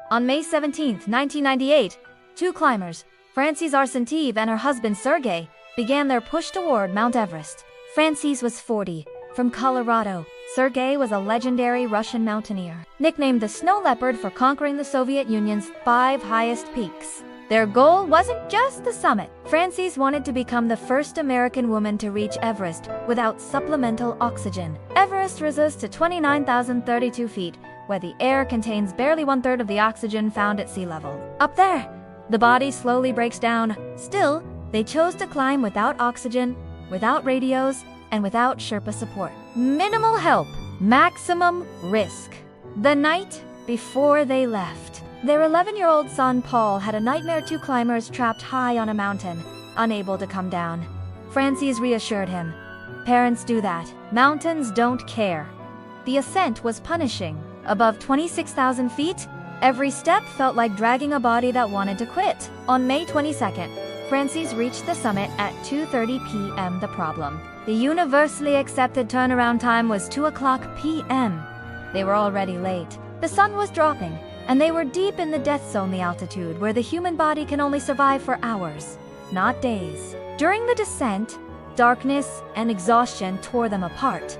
On May 17, 1998, two climbers, Frances Arsentive and her husband Sergei, began their push toward Mount Everest. Frances was 40, from Colorado. Sergei was a legendary Russian mountaineer, nicknamed the Snow Leopard for conquering the Soviet Union's 5 highest peaks. Their goal wasn't just the summit. Frances wanted to become the first American woman to reach Everest without supplemental oxygen. Everest rises to 29,032 feet, where the air contains barely 1/3 of the oxygen found at sea level. Up there, the body slowly breaks down. Still, they chose to climb without oxygen, without radios, and without Sherpa support. Minimal help, maximum risk. The night before they left, their 11-year-old son Paul had a nightmare. Two climbers trapped high on a mountain, unable to come down. Frances reassured him. Parents do that. Mountains don't care. The ascent was punishing. Above 26,000 feet, every step felt like dragging a body that wanted to quit. On May 22nd, Frances reached the summit at 2:30 p.m. The problem: the universally accepted turnaround time was 2:00 p.m. They were already late. The sun was dropping, and they were deep in the death zone, the altitude where the human body can only survive for hours, not days. During the descent, darkness and exhaustion tore them apart.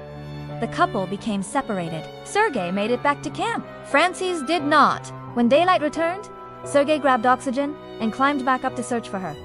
The couple became separated. Sergei made it back to camp. Frances did not. When daylight returned, Sergei grabbed oxygen and climbed back up to search for her.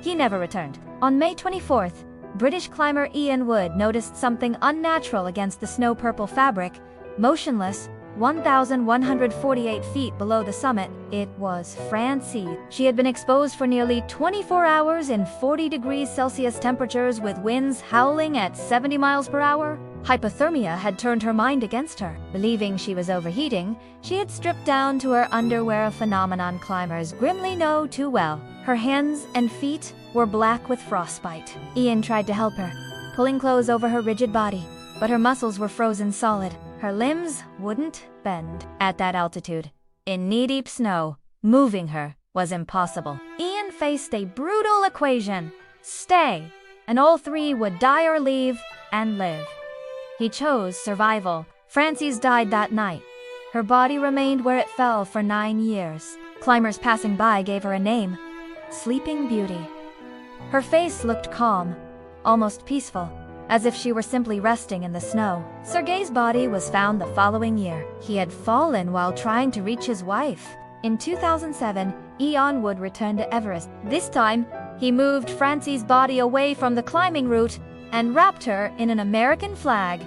He never returned. On May 24th, British climber Ian Wood noticed something unnatural against the snow-purple fabric, motionless, 1,148 feet below the summit. It was Frances. She had been exposed for nearly 24 hours in 40 degrees Celsius temperatures with winds howling at 70 miles per hour. Hypothermia had turned her mind against her. Believing she was overheating, she had stripped down to her underwear, a phenomenon climbers grimly know too well. Her hands and feet were black with frostbite. Ian tried to help her, pulling clothes over her rigid body, but her muscles were frozen solid. Her limbs wouldn't bend. At that altitude, in knee-deep snow, moving her was impossible. Ian faced a brutal equation: stay, and all three would die or leave and live. He chose survival. Frances died that night. Her body remained where it fell for 9 years. Climbers passing by gave her a name: Sleeping Beauty. Her face looked calm, almost peaceful, as if she were simply resting in the snow. Sergei's body was found the following year. He had fallen while trying to reach his wife. In 2007, Ian Wood returned to Everest. This time, he moved Frances' body away from the climbing route and wrapped her in an American flag.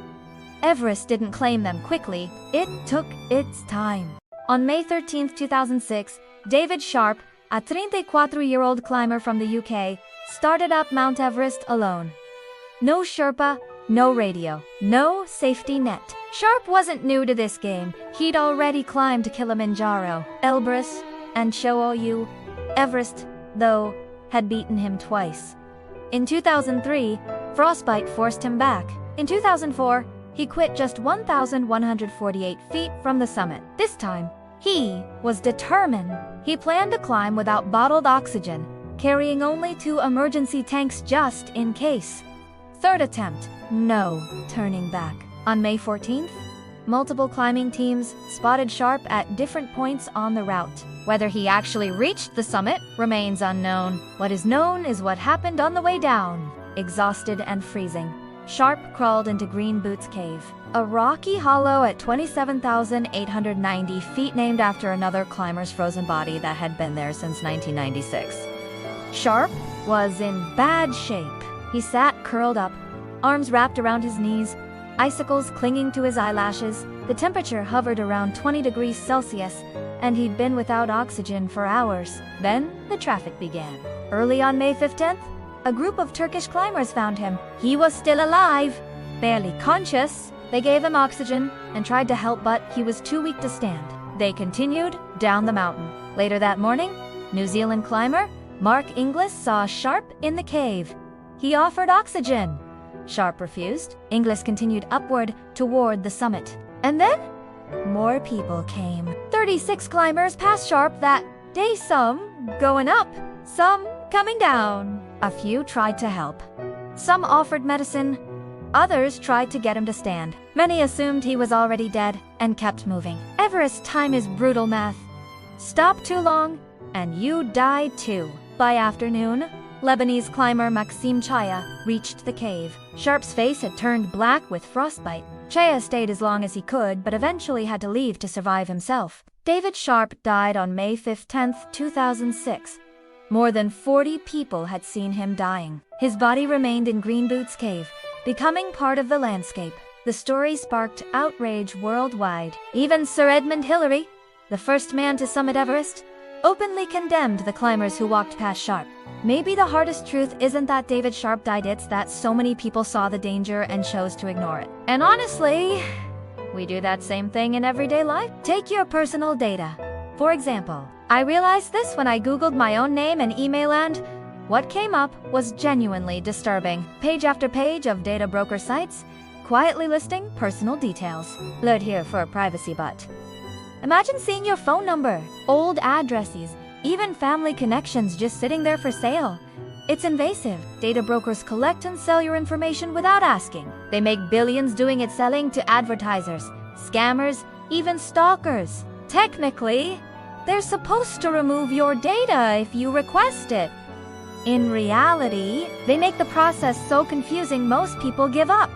Everest didn't claim them quickly. It took its time. On May 13, 2006, David Sharp, a 34-year-old climber from the UK, started up Mount Everest alone. No Sherpa, no radio, no safety net. Sharp wasn't new to this game. He'd already climbed Kilimanjaro, Elbrus, and Shoyu. Everest, though, had beaten him twice. In 2003, frostbite forced him back. In 2004, he quit just 1,148 feet from the summit. This time, he was determined. He planned to climb without bottled oxygen, carrying only 2 emergency tanks just in case. Third attempt, no turning back. On May 14th, multiple climbing teams spotted Sharp at different points on the route. Whether he actually reached the summit remains unknown. What is known is what happened on the way down. Exhausted and freezing, Sharp crawled into Green Boots Cave, a rocky hollow at 27,890 feet named after another climber's frozen body that had been there since 1996. Sharp was in bad shape. He sat curled up, arms wrapped around his knees, icicles clinging to his eyelashes. The temperature hovered around 20 degrees Celsius, and he'd been without oxygen for hours. Then the traffic began. Early on May 15th, a group of Turkish climbers found him. He was still alive, barely conscious. They gave him oxygen and tried to help, but he was too weak to stand. They continued down the mountain. Later that morning, New Zealand climber Mark Inglis saw Sharp in the cave. He offered oxygen. Sharp refused. Inglis continued upward toward the summit. And then, more people came. 36 climbers passed Sharp that day, some going up, some coming down. A few tried to help. Some offered medicine. Others tried to get him to stand. Many assumed he was already dead and kept moving. Everest time is brutal math. Stop too long, and you die too. By afternoon, Lebanese climber Maxime Chaya reached the cave. Sharp's face had turned black with frostbite. Chaya stayed as long as he could, but eventually had to leave to survive himself. David Sharp died on May 15, 2006. More than 40 people had seen him dying. His body remained in Green Boots Cave, becoming part of the landscape. The story sparked outrage worldwide. Even Sir Edmund Hillary, the first man to summit Everest, openly condemned the climbers who walked past Sharp. Maybe the hardest truth isn't that David Sharp died, it's that so many people saw the danger and chose to ignore it. And honestly, we do that same thing in everyday life. Take your personal data. For example, I realized this when I Googled my own name and email, and what came up was genuinely disturbing. Page after page of data broker sites, quietly listing personal details. Load here for privacy, but imagine seeing your phone number, old addresses, even family connections just sitting there for sale. It's invasive. Data brokers collect and sell your information without asking. They make billions doing it, selling to advertisers, scammers, even stalkers. Technically, they're supposed to remove your data if you request it. In reality, they make the process so confusing most people give up.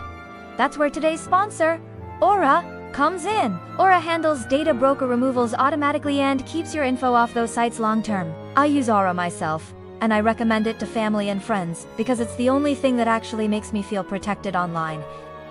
That's where today's sponsor, Aura, comes in. Aura handles data broker removals automatically and keeps your info off those sites long term. I use Aura myself, and I recommend it to family and friends because it's the only thing that actually makes me feel protected online.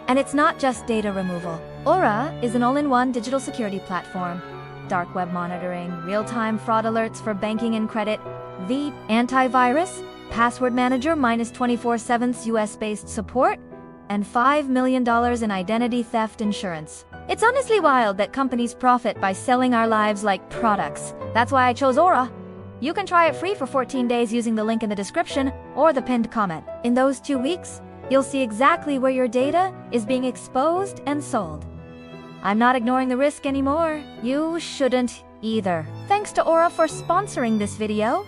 And it's not just data removal. Aura is an all-in-one digital security platform. Dark web monitoring, real-time fraud alerts for banking and credit, the antivirus, password manager minus 24/7 US-based support, and $5 million in identity theft insurance. It's honestly wild that companies profit by selling our lives like products. That's why I chose Aura. You can try it free for 14 days using the link in the description or the pinned comment. In those 2 weeks, you'll see exactly where your data is being exposed and sold. I'm not ignoring the risk anymore. You shouldn't either. Thanks to Aura for sponsoring this video.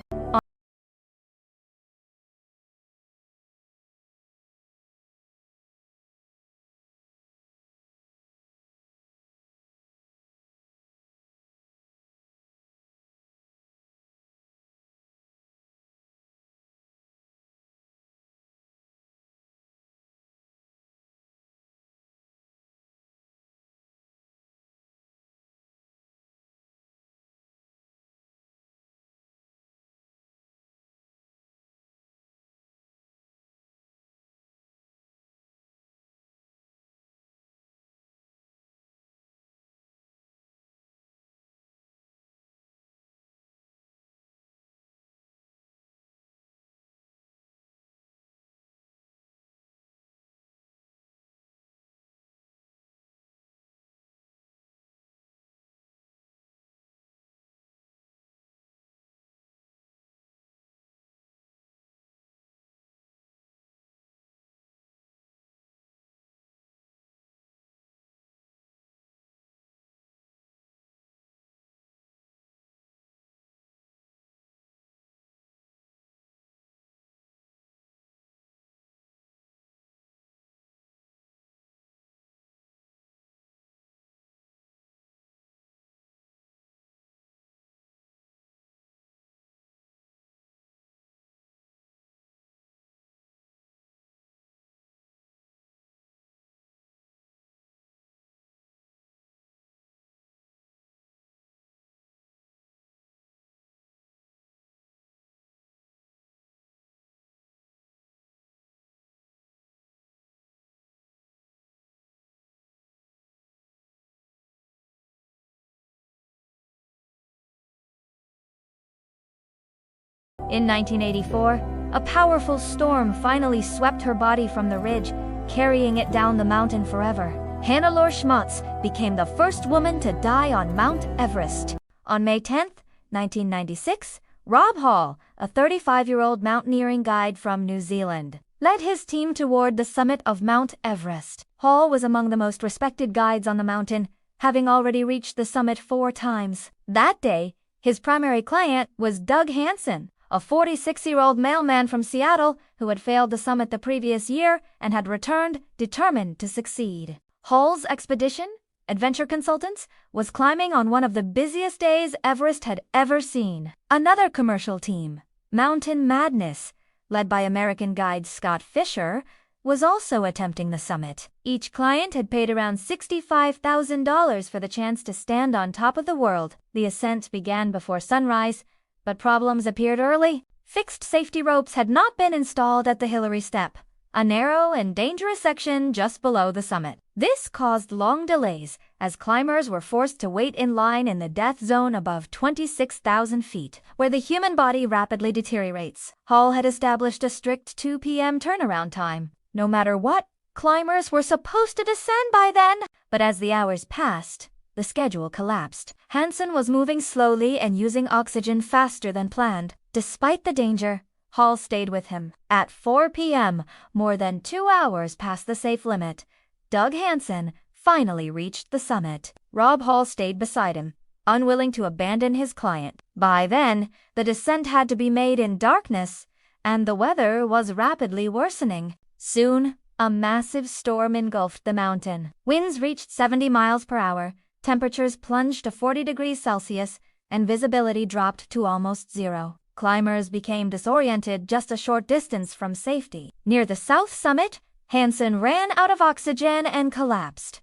In 1984, a powerful storm finally swept her body from the ridge, carrying it down the mountain forever. Hannelore Schmutz became the first woman to die on Mount Everest. On May 10, 1996, Rob Hall, a 35-year-old mountaineering guide from New Zealand, led his team toward the summit of Mount Everest. Hall was among the most respected guides on the mountain, having already reached the summit 4 times. That day, his primary client was Doug Hansen, a 46-year-old mailman from Seattle who had failed the summit the previous year and had returned determined to succeed. Hall's expedition, adventure consultants, was climbing on one of the busiest days Everest had ever seen. Another commercial team, Mountain Madness, led by American guide Scott Fisher, was also attempting the summit. Each client had paid around $65,000 for the chance to stand on top of the world. The ascent began before sunrise, but problems appeared early. Fixed safety ropes had not been installed at the Hillary Step, a narrow and dangerous section just below the summit. This caused long delays as climbers were forced to wait in line in the death zone above 26,000 feet, where the human body rapidly deteriorates. Hall had established a strict 2 p.m. turnaround time. No matter what, climbers were supposed to descend by then. But as the hours passed, the schedule collapsed. Hansen was moving slowly and using oxygen faster than planned. Despite the danger, Hall stayed with him. At 4 p.m., more than 2 hours past the safe limit, Doug Hansen finally reached the summit. Rob Hall stayed beside him, unwilling to abandon his client. By then, the descent had to be made in darkness, and the weather was rapidly worsening. Soon, a massive storm engulfed the mountain. Winds reached 70 miles per hour, temperatures plunged to 40 degrees Celsius, and visibility dropped to almost zero. Climbers became disoriented just a short distance from safety. Near the south summit, Hansen ran out of oxygen and collapsed.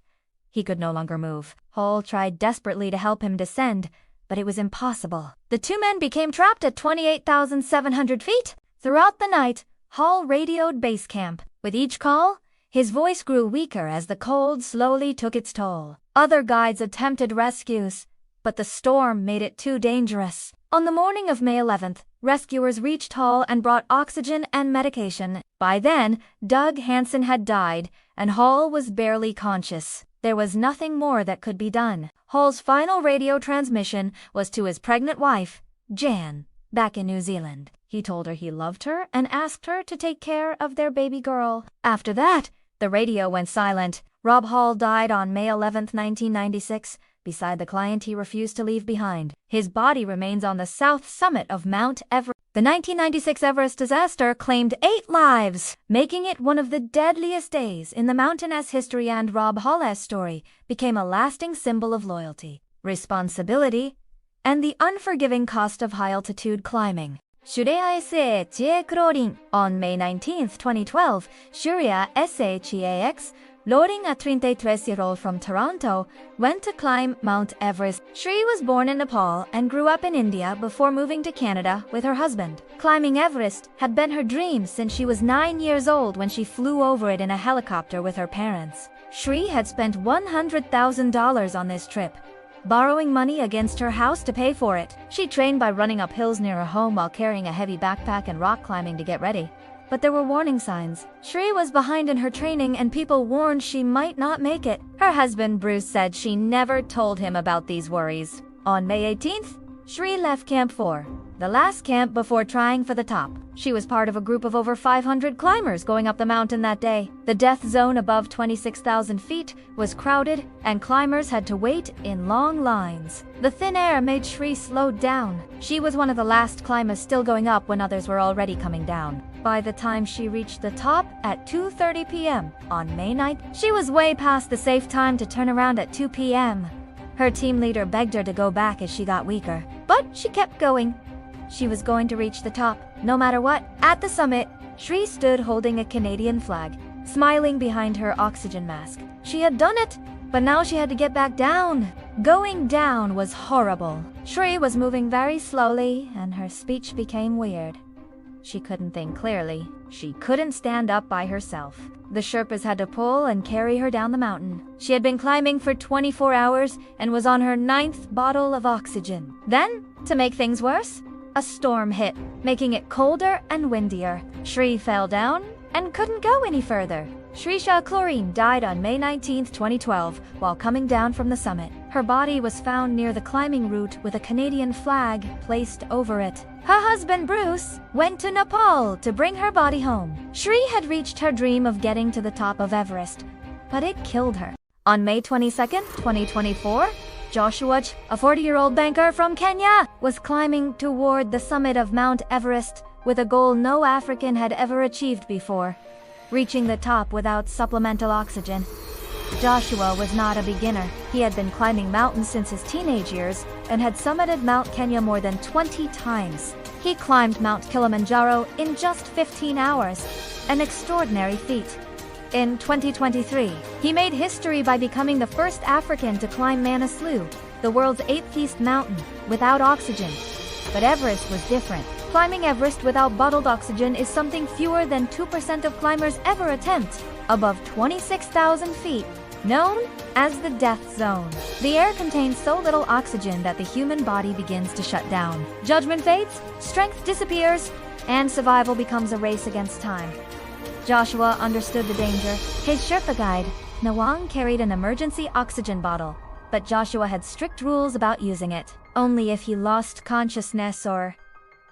He could no longer move. Hall tried desperately to help him descend, but it was impossible. The two men became trapped at 28,700 feet. Throughout the night, Hall radioed base camp. With each call, his voice grew weaker as the cold slowly took its toll. Other guides attempted rescues, but the storm made it too dangerous. On the morning of May 11th, rescuers reached Hall and brought oxygen and medication. By then, Doug Hansen had died, and Hall was barely conscious. There was nothing more that could be done. Hall's final radio transmission was to his pregnant wife, Jan, back in New Zealand. He told her he loved her and asked her to take care of their baby girl. After that, the radio went silent. Rob Hall died on May 11, 1996, beside the client he refused to leave behind. His body remains on the south summit of Mount Everest. The 1996 Everest disaster claimed 8 lives, making it one of the deadliest days in the mountainous history, and Rob Hall's story became a lasting symbol of loyalty, responsibility, and the unforgiving cost of high-altitude climbing. Shurya SHAX. On May 19, 2012, Shurya SHAX, loading a 33-year-old from Toronto, went to climb Mount Everest. Shri was born in Nepal and grew up in India before moving to Canada with her husband. Climbing Everest had been her dream since she was 9 years old when she flew over it in a helicopter with her parents. Shri had spent $100,000 on this trip, borrowing money against her house to pay for it. She trained by running up hills near her home while carrying a heavy backpack and rock climbing to get ready. But there were warning signs. Shri was behind in her training and people warned she might not make it. Her husband Bruce said she never told him about these worries. On May 18th, Shri left Camp 4, the last camp before trying for the top. She was part of a group of over 500 climbers going up the mountain that day. The death zone above 26,000 feet was crowded and climbers had to wait in long lines. The thin air made Shri slow down. She was one of the last climbers still going up when others were already coming down. By the time she reached the top at 2:30 p.m. on May 9th, she was way past the safe time to turn around at 2 p.m. Her team leader begged her to go back as she got weaker, but she kept going. She was going to reach the top, no matter what. At the summit, Shri stood holding a Canadian flag, smiling behind her oxygen mask. She had done it, but now she had to get back down. Going down was horrible. Shri was moving very slowly, and her speech became weird. She couldn't think clearly. She couldn't stand up by herself. The Sherpas had to pull and carry her down the mountain. She had been climbing for 24 hours and was on her 9th bottle of oxygen. Then, to make things worse, a storm hit, making it colder and windier. Shri fell down and couldn't go any further. Shrisha Chlorine died on May 19, 2012, while coming down from the summit. Her body was found near the climbing route with a Canadian flag placed over it. Her husband Bruce went to Nepal to bring her body home. Shri had reached her dream of getting to the top of Everest, but it killed her. On May 22, 2024, Joshua Ch, a 40-year-old banker from Kenya, was climbing toward the summit of Mount Everest with a goal no African had ever achieved before: reaching the top without supplemental oxygen. Joshua was not a beginner. He had been climbing mountains since his teenage years and had summited Mount Kenya more than 20 times. He climbed Mount Kilimanjaro in just 15 hours, an extraordinary feat. In 2023, he made history by becoming the first African to climb Manaslu, the world's 8th mountain, without oxygen. But Everest was different. Climbing Everest without bottled oxygen is something fewer than 2% of climbers ever attempt, above 26,000 feet, known as the death zone. The air contains so little oxygen that the human body begins to shut down. Judgment fades, strength disappears, and survival becomes a race against time. Joshua understood the danger. His Sherpa guide, Nawang, carried an emergency oxygen bottle, but Joshua had strict rules about using it. Only if he lost consciousness or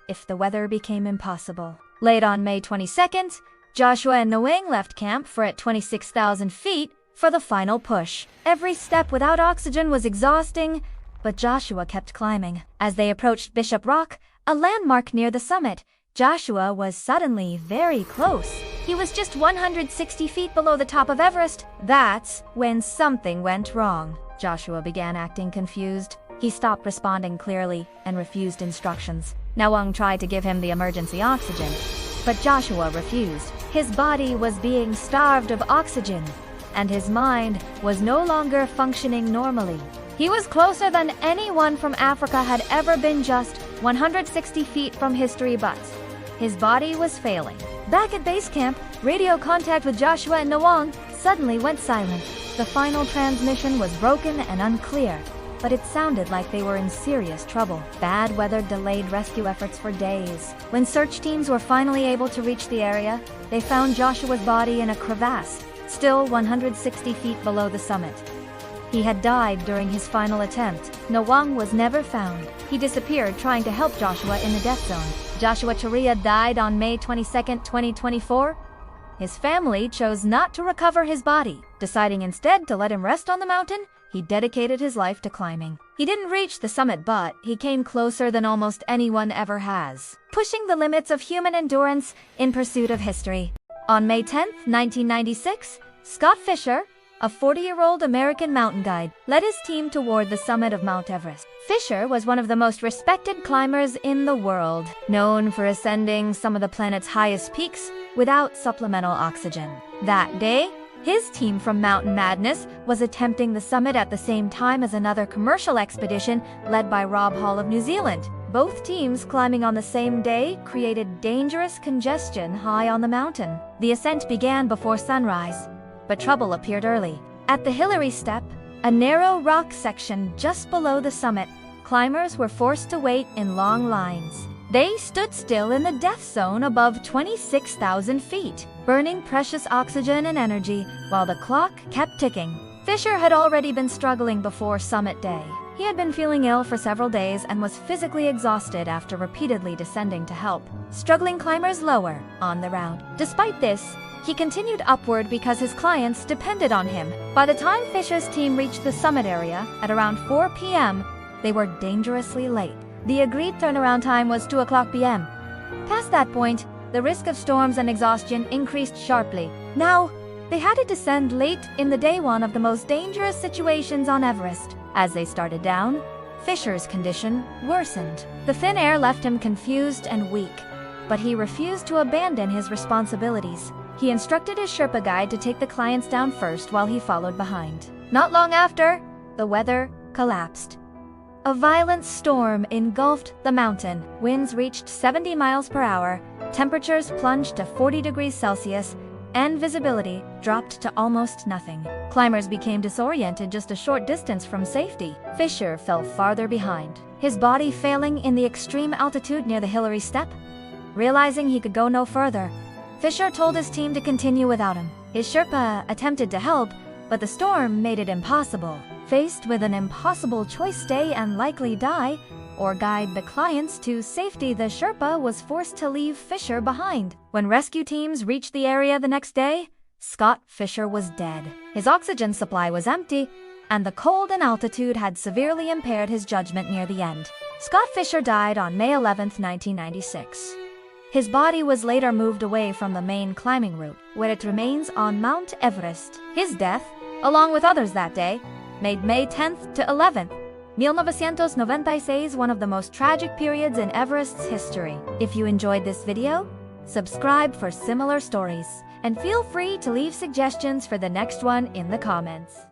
if the weather became impossible. Late on May 22nd, Joshua and Nawang left camp at 26,000 feet for the final push. Every step without oxygen was exhausting, but Joshua kept climbing. As they approached Bishop Rock, a landmark near the summit, Joshua was suddenly very close. He was just 160 feet below the top of Everest. That's when something went wrong. Joshua began acting confused. He stopped responding clearly and refused instructions. Nawang tried to give him the emergency oxygen, but Joshua refused. His body was being starved of oxygen, and his mind was no longer functioning normally. He was closer than anyone from Africa had ever been, just 160 feet from history, but his body was failing. Back at base camp, radio contact with Joshua and Nawang suddenly went silent. The final transmission was broken and unclear, but it sounded like they were in serious trouble. Bad weather delayed rescue efforts for days. When search teams were finally able to reach the area, they found Joshua's body in a crevasse, still 160 feet below the summit. He had died during his final attempt. Nawang was never found. He disappeared trying to help Joshua in the death zone. Joshua Chiria died on May 22, 2024. His family chose not to recover his body. Deciding instead to let him rest on the mountain, he dedicated his life to climbing. He didn't reach the summit, but he came closer than almost anyone ever has, pushing the limits of human endurance in pursuit of history. On May 10, 1996, Scott Fisher, a 40-year-old American mountain guide, led his team toward the summit of Mount Everest. Fisher was one of the most respected climbers in the world, known for ascending some of the planet's highest peaks without supplemental oxygen. That day, his team from Mountain Madness was attempting the summit at the same time as another commercial expedition led by Rob Hall of New Zealand. Both teams climbing on the same day created dangerous congestion high on the mountain. The ascent began before sunrise, but trouble appeared early. At the Hillary Step, a narrow rock section just below the summit, climbers were forced to wait in long lines. They stood still in the death zone above 26,000 feet, burning precious oxygen and energy while the clock kept ticking. Fisher had already been struggling before summit day. He had been feeling ill for several days and was physically exhausted after repeatedly descending to help struggling climbers lower on the route. Despite this, he continued upward because his clients depended on him. By the time Fisher's team reached the summit area at around 4 p.m., they were dangerously late. The agreed turnaround time was 2 p.m. Past that point, the risk of storms and exhaustion increased sharply. Now, they had to descend late in the day one of the most dangerous situations on Everest. As they started down, Fisher's condition worsened. The thin air left him confused and weak, but he refused to abandon his responsibilities. He instructed his Sherpa guide to take the clients down first while he followed behind. Not long after, the weather collapsed. A violent storm engulfed the mountain. Winds reached 70 miles per hour, temperatures plunged to 40 degrees Celsius, and visibility dropped to almost nothing. Climbers became disoriented just a short distance from safety. Fisher fell farther behind, his body failing in the extreme altitude near the Hillary Step. Realizing he could go no further, Fisher told his team to continue without him. His Sherpa attempted to help, but the storm made it impossible. Faced with an impossible choice, stay and likely die, or guide the clients to safety, the Sherpa was forced to leave Fisher behind. When rescue teams reached the area the next day, Scott Fisher was dead. His oxygen supply was empty, and the cold and altitude had severely impaired his judgment near the end. Scott Fisher died on May 11, 1996. His body was later moved away from the main climbing route, where it remains on Mount Everest. His death along with others that day, made May 10th to 11th, 1996 one of the most tragic periods in Everest's history. If you enjoyed this video, subscribe for similar stories, and feel free to leave suggestions for the next one in the comments.